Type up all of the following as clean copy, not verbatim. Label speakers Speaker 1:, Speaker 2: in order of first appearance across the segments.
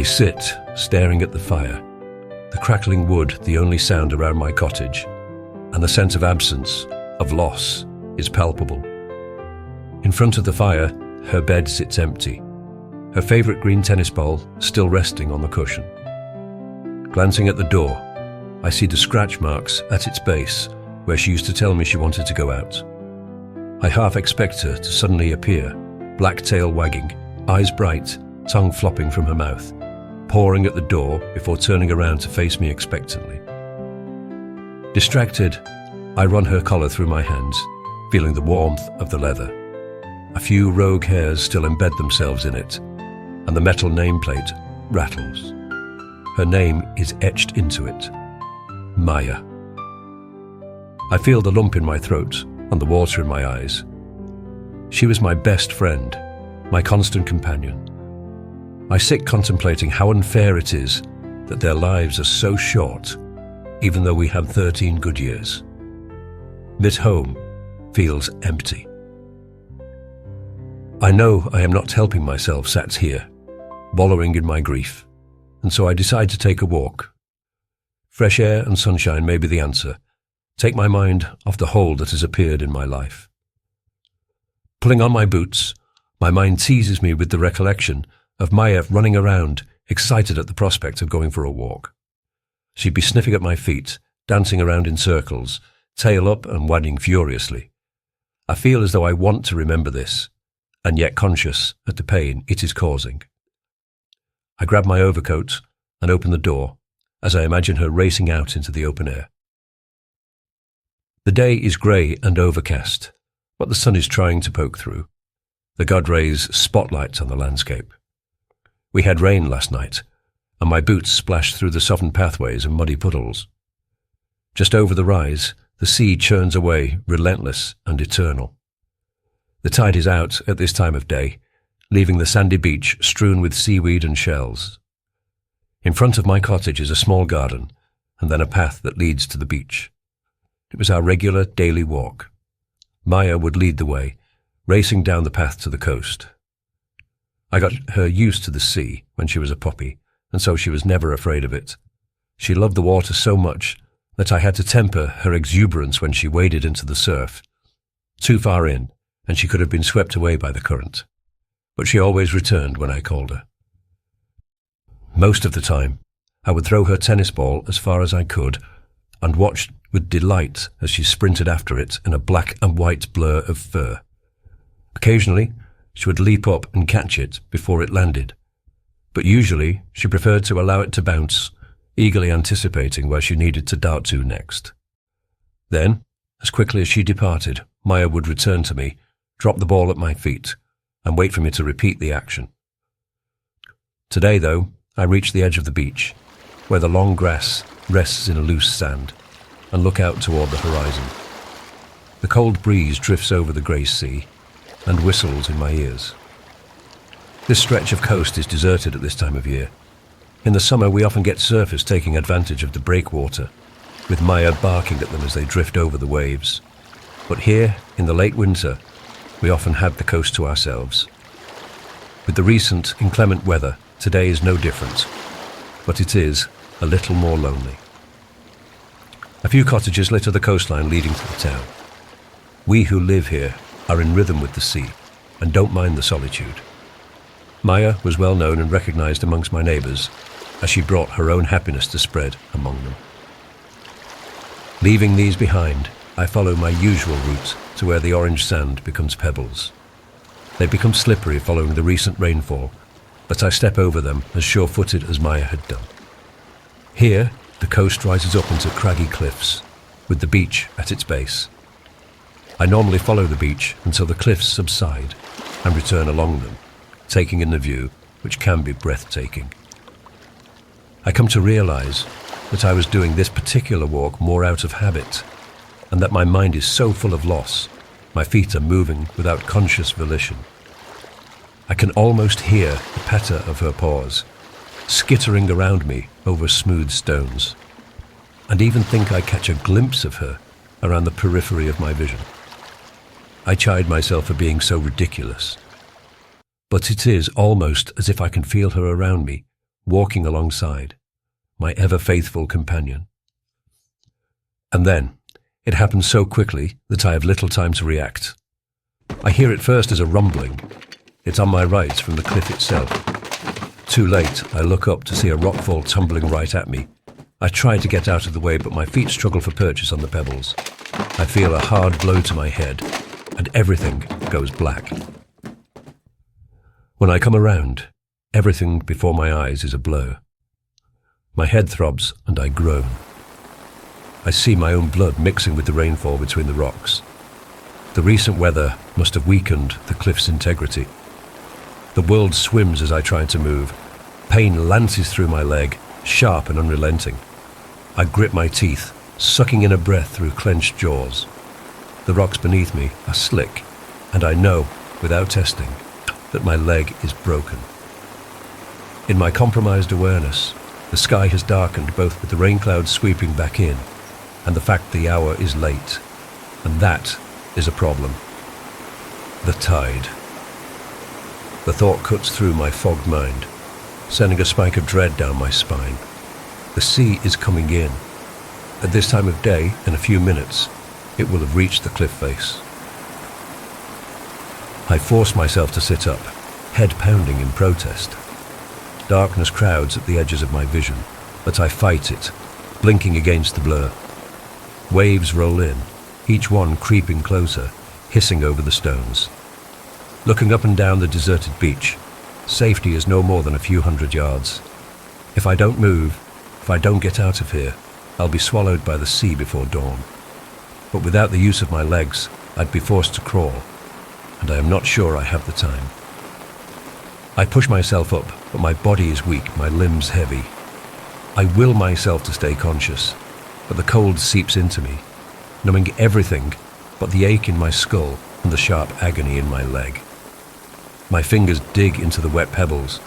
Speaker 1: sit, staring at the fire, the crackling wood the only sound around my cottage, and the sense of absence, of loss, is palpable. In front of the fire, her bed sits empty, her favourite green tennis ball still resting on the cushion. Glancing at the door, I see the scratch marks at its base where she used to tell me she wanted to go out. I half expect her to suddenly appear, black tail wagging, eyes bright, tongue flopping from her mouth, pawing at the door before turning around to face me expectantly. Distracted, I run her collar through my hands, feeling the warmth of the leather. A few rogue hairs still embed themselves in it, and the metal nameplate rattles. Her name is etched into it. Maya. I feel the lump in my throat and the water in my eyes. She was my best friend, my constant companion. I sit contemplating how unfair it is that their lives are so short, even though we have 13 good years. This home feels empty. I know I am not helping myself sat here, wallowing in my grief, and so I decide to take a walk. Fresh air and sunshine may be the answer. Take my mind off the hole that has appeared in my life. Pulling on my boots, my mind teases me with the recollection of Maya running around, excited at the prospect of going for a walk. She'd be sniffing at my feet, dancing around in circles, tail up and wagging furiously. I feel as though I want to remember this, and yet conscious at the pain it is causing. I grab my overcoat and open the door as I imagine her racing out into the open air. The day is grey and overcast, but the sun is trying to poke through. The god rays spotlight on the landscape. We had rain last night, and my boots splashed through the softened pathways and muddy puddles. Just over the rise, the sea churns away, relentless and eternal. The tide is out at this time of day, leaving the sandy beach strewn with seaweed and shells. In front of my cottage is a small garden, and then a path that leads to the beach. It was our regular daily walk. Maya would lead the way, racing down the path to the coast. I got her used to the sea when she was a puppy, and so she was never afraid of it. She loved the water so much that I had to temper her exuberance when she waded into the surf. Too far in, and she could have been swept away by the current. But she always returned when I called her. Most of the time, I would throw her tennis ball as far as I could and watched with delight as she sprinted after it in a black and white blur of fur. Occasionally, she would leap up and catch it before it landed, but usually she preferred to allow it to bounce, eagerly anticipating where she needed to dart to next. Then, as quickly as she departed, Maya would return to me, drop the ball at my feet, and wait for me to repeat the action. Today, though, I reach the edge of the beach, where the long grass rests in a loose sand, and look out toward the horizon. The cold breeze drifts over the grey sea and whistles in my ears. This stretch of coast is deserted at this time of year. In the summer, we often get surfers taking advantage of the breakwater, with Maya barking at them as they drift over the waves. But here, in the late winter, we often have the coast to ourselves. With the recent inclement weather, today is no different, but it is a little more lonely. A few cottages litter the coastline leading to the town. We who live here are in rhythm with the sea and don't mind the solitude. Maya was well known and recognized amongst my neighbors as she brought her own happiness to spread among them. Leaving these behind, I follow my usual route to where the orange sand becomes pebbles. They become slippery following the recent rainfall, but I step over them as sure-footed as Maya had done. Here, the coast rises up into craggy cliffs, with the beach at its base. I normally follow the beach until the cliffs subside and return along them, taking in the view, which can be breathtaking. I come to realize that I was doing this particular walk more out of habit, and that my mind is so full of loss, my feet are moving without conscious volition. I can almost hear the patter of her paws, skittering around me over smooth stones, and even think I catch a glimpse of her around the periphery of my vision. I chide myself for being so ridiculous, but it is almost as if I can feel her around me, walking alongside, my ever-faithful companion. And then, it happens so quickly that I have little time to react. I hear it first as a rumbling. It's on my right from the cliff itself. Too late, I look up to see a rockfall tumbling right at me. I try to get out of the way, but my feet struggle for purchase on the pebbles. I feel a hard blow to my head, and everything goes black. When I come around, everything before my eyes is a blur. My head throbs and I groan. I see my own blood mixing with the rainfall between the rocks. The recent weather must have weakened the cliff's integrity. The world swims as I try to move. Pain lances through my leg, sharp and unrelenting. I grip my teeth, sucking in a breath through clenched jaws. The rocks beneath me are slick, and I know, without testing, that my leg is broken. In my compromised awareness, the sky has darkened both with the rain clouds sweeping back in and the fact the hour is late, and that is a problem. The tide. The thought cuts through my fogged mind, sending a spike of dread down my spine. The sea is coming in. At this time of day, in a few minutes, it will have reached the cliff face. I force myself to sit up, head pounding in protest. Darkness crowds at the edges of my vision, but I fight it, blinking against the blur. Waves roll in, each one creeping closer, hissing over the stones. Looking up and down the deserted beach, safety is no more than a few hundred yards. If I don't move, if I don't get out of here, I'll be swallowed by the sea before dawn. But without the use of my legs, I'd be forced to crawl, and I am not sure I have the time. I push myself up, but my body is weak, my limbs heavy. I will myself to stay conscious, but the cold seeps into me, numbing everything but the ache in my skull and the sharp agony in my leg. My fingers dig into the wet pebbles,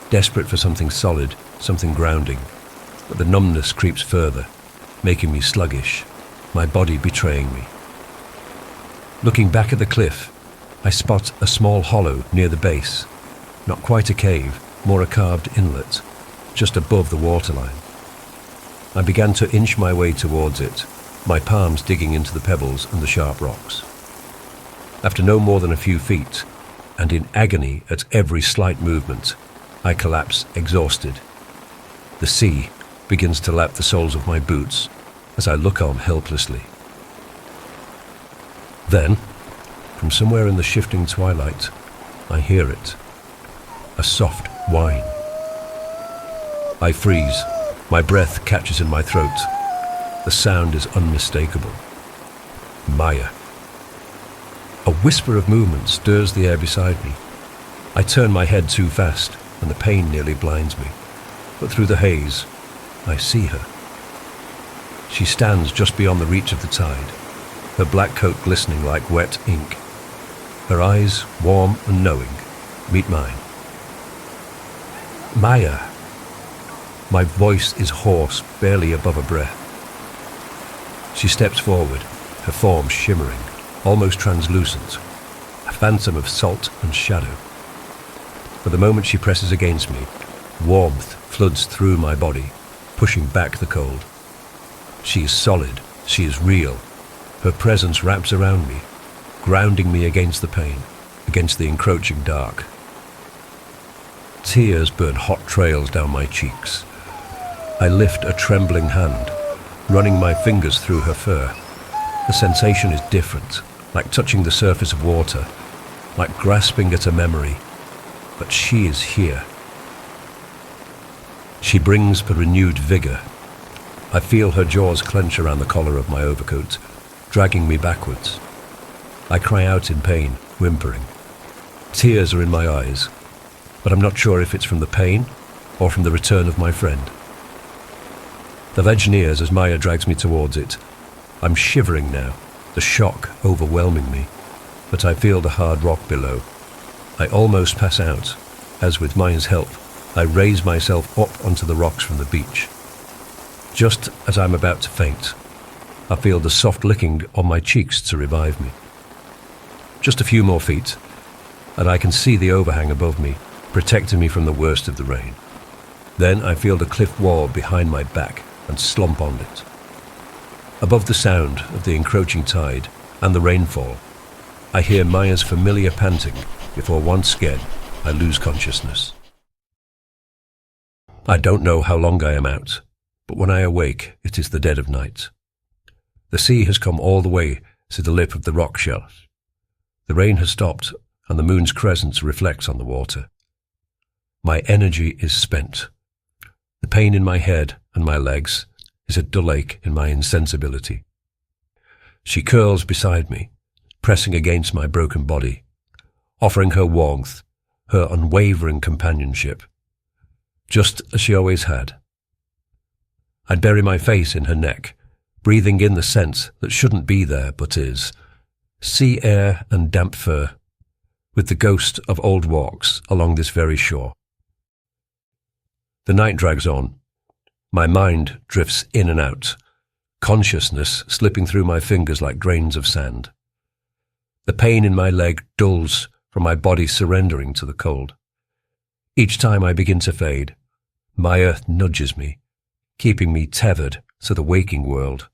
Speaker 1: desperate for something solid, something grounding, but the numbness creeps further, making me sluggish, my body betraying me. Looking back at the cliff, I spot a small hollow near the base, not quite a cave, more a carved inlet, just above the waterline. I began to inch my way towards it, my palms digging into the pebbles and the sharp rocks. After no more than a few feet, and in agony at every slight movement, I collapse exhausted. The sea begins to lap the soles of my boots as I look on helplessly. Then, from somewhere in the shifting twilight, I hear it, a soft whine. I freeze. My breath catches in my throat. The sound is unmistakable. Maya. A whisper of movement stirs the air beside me. I turn my head too fast, and the pain nearly blinds me. But through the haze, I see her. She stands just beyond the reach of the tide, her black coat glistening like wet ink. Her eyes, warm and knowing, meet mine. Maya. My voice is hoarse, barely above a breath. She steps forward, her form shimmering, almost translucent, a phantom of salt and shadow. For the moment she presses against me, warmth floods through my body, pushing back the cold. She is solid, she is real. Her presence wraps around me, grounding me against the pain, against the encroaching dark. Tears burn hot trails down my cheeks. I lift a trembling hand, running my fingers through her fur. The sensation is different, like touching the surface of water, like grasping at a memory. But she is here. She brings a renewed vigor. I feel her jaws clench around the collar of my overcoat, dragging me backwards. I cry out in pain, whimpering. Tears are in my eyes, but I'm not sure if it's from the pain or from the return of my friend. The ledge nears as Maya drags me towards it. I'm shivering now, the shock overwhelming me, but I feel the hard rock below. I almost pass out, as with Maya's help, I raise myself up onto the rocks from the beach. Just as I'm about to faint, I feel the soft licking on my cheeks to revive me. Just a few more feet, and I can see the overhang above me, protecting me from the worst of the rain. Then I feel the cliff wall behind my back and slump on it. Above the sound of the encroaching tide and the rainfall, I hear Maya's familiar panting before once again I lose consciousness. I don't know how long I am out, but when I awake, it is the dead of night. The sea has come all the way to the lip of the rock shelf. The rain has stopped, and the moon's crescent reflects on the water. My energy is spent. The pain in my head and my legs is a dull ache in my insensibility. She curls beside me, pressing against my broken body, offering her warmth, her unwavering companionship, just as she always had. I bury my face in her neck, breathing in the scent that shouldn't be there but is, sea air and damp fur, with the ghost of old walks along this very shore. The night drags on. My mind drifts in and out, consciousness slipping through my fingers like grains of sand. The pain in my leg dulls from my body surrendering to the cold. Each time I begin to fade, Maya nudges me, keeping me tethered to the waking world.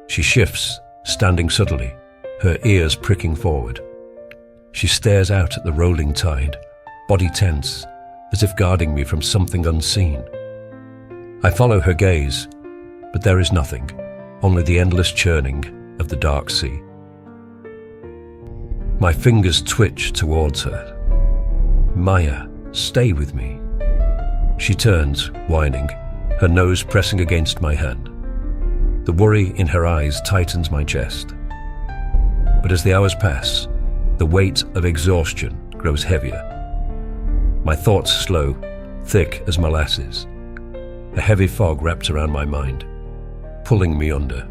Speaker 1: She shifts, standing suddenly, her ears pricking forward. She stares out at the rolling tide, body tense, as if guarding me from something unseen. I follow her gaze, but there is nothing, only the endless churning of the dark sea. My fingers twitch towards her. Maya, stay with me. She turns, whining, her nose pressing against my hand. The worry in her eyes tightens my chest. But as the hours pass, the weight of exhaustion grows heavier. My thoughts slow, thick as molasses. A heavy fog wraps around my mind, pulling me under.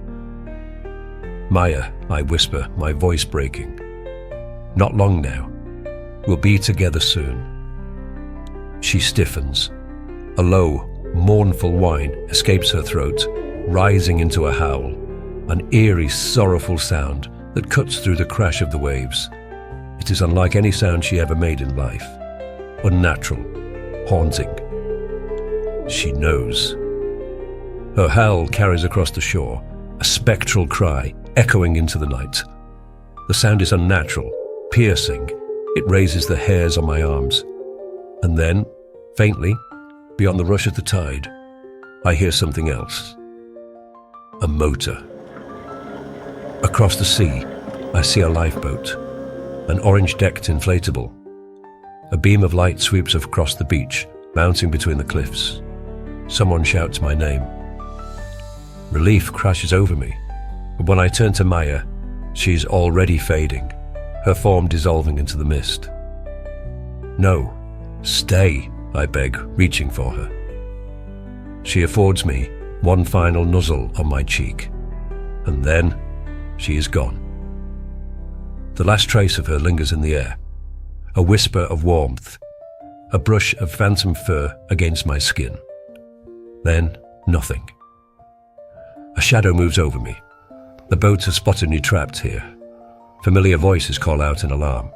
Speaker 1: Maya, I whisper, my voice breaking. Not long now. We'll be together soon. She stiffens. A low, mournful whine escapes her throat, rising into a howl, an eerie, sorrowful sound that cuts through the crash of the waves. It is unlike any sound she ever made in life. Unnatural, haunting. She knows. Her howl carries across the shore, a spectral cry echoing into the night. The sound is unnatural, piercing. It raises the hairs on my arms. And then, faintly, beyond the rush of the tide, I hear something else. A motor. Across the sea, I see a lifeboat, an orange-decked inflatable. A beam of light sweeps across the beach, bouncing between the cliffs. Someone shouts my name. Relief crashes over me, but when I turn to Maya, she's already fading, her form dissolving into the mist. No, stay, I beg, reaching for her. She affords me one final nuzzle on my cheek, and then she is gone. The last trace of her lingers in the air, a whisper of warmth, a brush of phantom fur against my skin. Then nothing. A shadow moves over me. The boat has spotted me trapped here. Familiar voices call out in alarm.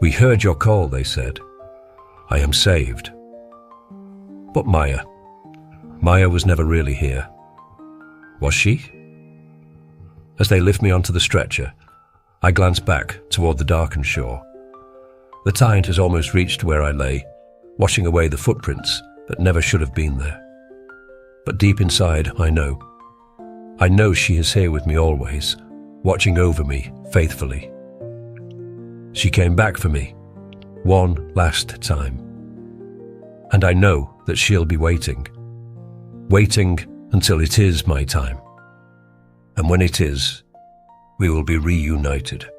Speaker 1: We heard your call, they said. I am saved. But Maya was never really here. Was she? As they lift me onto the stretcher, I glance back toward the darkened shore. The tide has almost reached where I lay, washing away the footprints that never should have been there. But deep inside, I know she is here with me always, watching over me faithfully. She came back for me, one last time. And I know that she'll be waiting until it is my time. And when it is, we will be reunited.